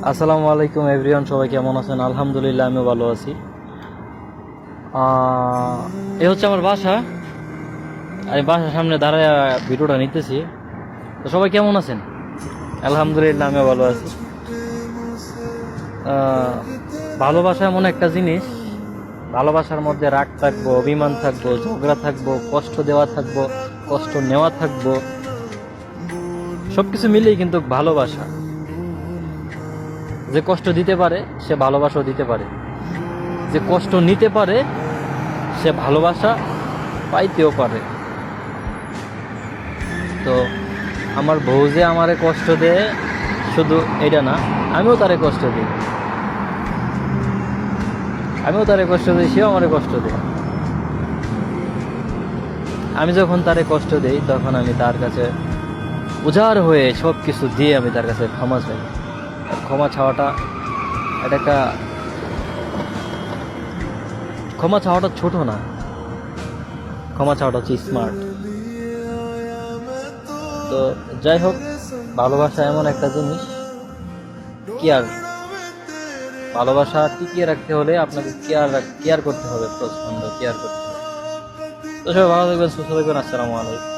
আসসালামু আলাইকুম এভরিওয়ান, সবাই কেমন আছেন? আলহামদুলিল্লাহ, আমিও ভালো আছি। এ হচ্ছে আমার বাসা। আমি বাসার সামনে দাঁড়ায় ভিডিওটা নিতেছি। তো সবাই কেমন আছেন? আলহামদুলিল্লাহ, আমিও ভালো আছি। ভালোবাসা এমন একটা জিনিস, ভালোবাসার মধ্যে রাগ থাকবো, অভিমান থাকবো, ঝগড়া থাকবো, কষ্ট দেওয়া থাকবো, কষ্ট নেওয়া থাকবো, সবকিছু মিলেই কিন্তু ভালোবাসা। যে কষ্ট দিতে পারে সে ভালোবাসাও দিতে পারে, যে কষ্ট নিতে পারে সে ভালোবাসা পাইতেও পারে। তো আমার বউ যে আমারে কষ্ট দেয় শুধু এটা না, আমিও তারে কষ্ট দিই, সেও আমারে কষ্ট দেয়। আমি যখন তারে কষ্ট দিই তখন আমি তার কাছে উজাড় হয়ে সব কিছু দিয়ে আমি তার কাছে ক্ষমা চাই। আর ক্ষমা চাওয়াটা এটা একটা, ক্ষমা চাওয়াটা ছোট না, ক্ষমা চাওয়াটা হচ্ছে স্মার্ট। তো যাই হোক, ভালোবাসা এমন একটা জিনিস, কেয়ার, ভালোবাসা টিকিয়ে রাখতে হলে আপনাকে কেয়ার করতে হবে, প্রচন্ড কেয়ার করতে হবে। তো সবাই ভালো থাকবেন, সুস্থ থাকবেন। আসসালামু আলাইকুম।